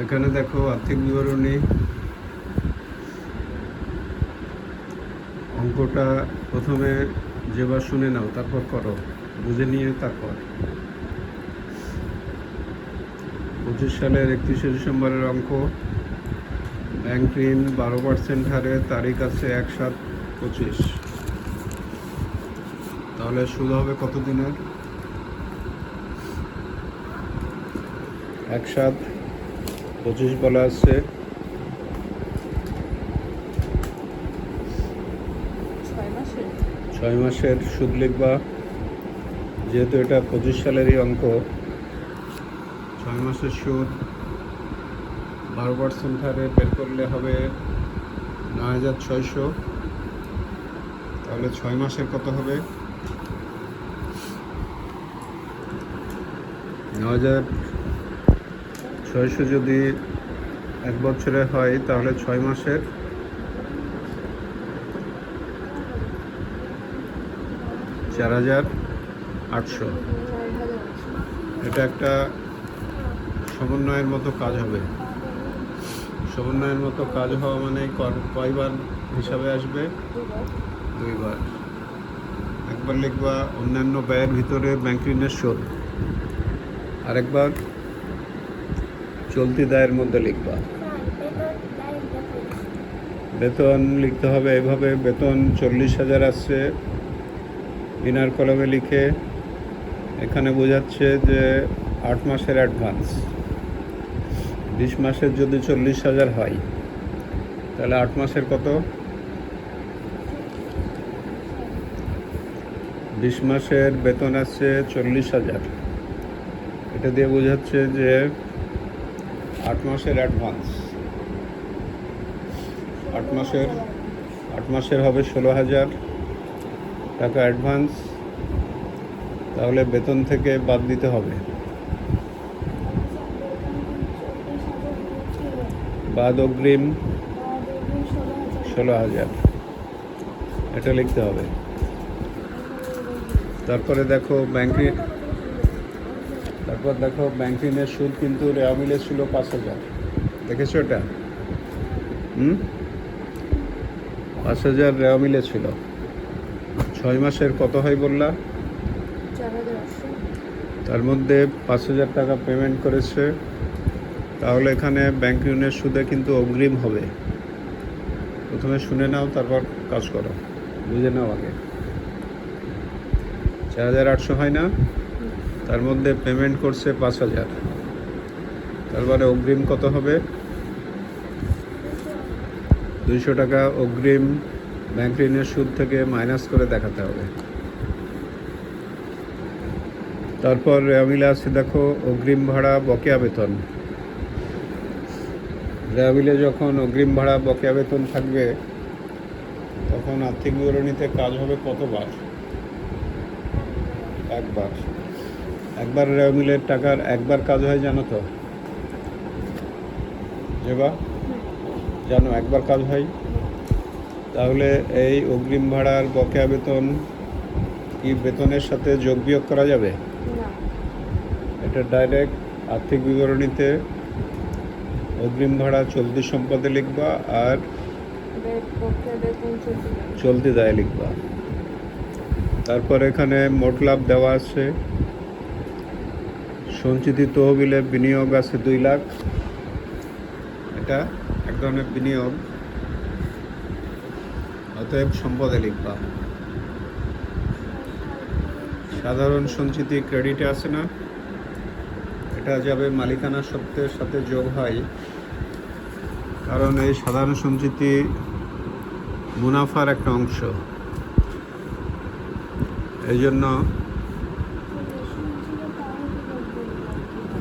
এখানে দেখো আর্থিক বিবরণী। অঙ্কটা প্রথমে যেবার শুনে নাও, তারপর করো, বুঝে নিয়ে তারপর। 25 সালের 31শে ডিসেম্বরের অঙ্ক। ব্যাংক ঋণ 12% হারে, তারিখ আছে 1/7/25। তাহলে সুদ হবে কত দিনের? 1/7/25 বলা আছে। 6 মাসের সুদ লিখবা, যেহেতু এটা 25 সালেরই অঙ্ক। 6 মাসের সুদ 12% হারে বের করলে হবে 9,600। তাহলে 6 মাসের কত হবে? 9,600 যদি 1 বছরে হয়, তাহলে 6 মাসের 4,800। এটা একটা সমন্বয়ের মতো কাজ হবে। সমন্বয়ের মতো কাজ হওয়া মানে কয়বার হিসাবে আসবে? 2 বার। একবার লিখবা অন্যান্য ব্যয়ের ভিতরে ব্যাংক ঋণের সুদ, আরেকবার চলতি দায়ের মধ্যে লিখবা। বেতন লিখতে হবে এভাবে, বেতন 40,000 আসছে, ইনার কলমে লিখে এখানে বোঝাচ্ছে যে 8 মাসের অ্যাডভান্স। 20 মাসের যদি 40,000 হয়, তাহলে 8 মাসের কত? 20 মাসের বেতন আসছে 40,000। এটা দিয়ে বোঝাচ্ছে যে 8 মাসের অ্যাডভান্স। 8 মাসের হবে 16,000 টাকা অ্যাডভান্স। তাহলে বেতন থেকে বাদ দিতে হবে, বাদ অগ্রিম 16,000। এটা লিখতে হবে। তারপরে দেখো ব্যাংক ঋণের সুদ কিন্তু রেওয়া মিলে ছিল 5,000। দেখেছো এটা? 5,000 রেওয়া মিলে ছিল। 6 মাসের কত হয় বললা? 4,800। তার মধ্যে 5,000 টাকা পেমেন্ট করেছে। তাহলে এখানে ব্যাংক ঋণের সুদে কিন্তু অগ্রিম হবে। প্রথমে শুনে নাও, তারপর কাজ করো, বুঝে নাও আগে। 4,800 হয় না? তার মধ্যে পেমেন্ট করছে 5,000। তারপরে অগ্রিম কত হবে? 200 টাকা অগ্রিম ব্যাংক ঋণের সুদ থেকে মাইনাস করে দেখাতে হবে। তারপর রেওয়া মিলে আছে দেখো, অগ্রিম ভাড়া বকেয়া বেতন। রেওয়া মিলে যখন অগ্রিম ভাড়া বকেয়া বেতন থাকবে, তখন আর্থিক বিবরণীতে কাজ হবে কতবার? একবার। একবার রেওয়া মিলের টাকার একবার কাজ হয় জানো তো? যেবা জানো একবার কাজ হয়। তাহলে এই অগ্রিম ভাড়ার বকেয়া বেতন কি বেতনের সাথে যোগ বিয়োগ করা যাবে? না। এটা ডাইরেক্ট আর্থিক বিবরণীতে অগ্রিম ভাড়া চলতি সম্পদে লিখবা, আর চলতি দায়ে লিখবা। তারপর এখানে মোট লাভ দেওয়া আছে। সঞ্চিত তহবিলে বিনিয়োগ আছে 2 লাখ। এটা এক ধরনের বিনিয়োগ, অতএব সম্পদে লিখবা। সাধারণ সঞ্চিতি ক্রেডিটে আছে না? এটা যাবে মালিকানা সত্ত্বের সাথে যোগ হয়, কারণ এই সাধারণ সঞ্চিতি মুনাফার একটা অংশ। এই জন্য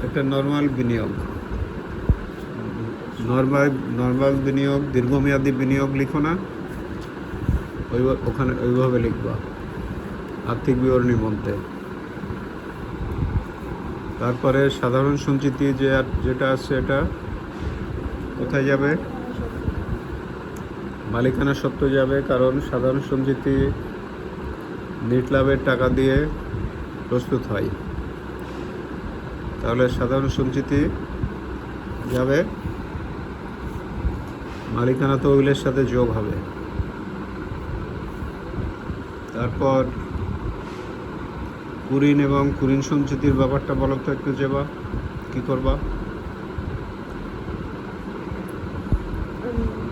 একটা নর্মাল বিনিয়োগ, নর্মাল বিনিয়োগ, দীর্ঘমেয়াদী বিনিয়োগ লিখো না, ওখানে ওইভাবে লিখবা আর্থিক বিবরণী মধ্যে। তারপরে সাধারণ সঞ্চিতি যেটা আছে, এটা কোথায় যাবে? মালিকানা সত্ত্ব যাবে, কারণ সাধারণ সঞ্চিতি নেট লাভের টাকা দিয়ে প্রস্তুত হয়। তাহলে সাধারণ সঞ্চিতি যাবে, মালিকানা তহবিলের সাথে যোগ হবে। তারপর কুরিন এবং কুরিন সঞ্চিতির ব্যাপারটা বলো তো একটু, যাবা কি করবা? উম,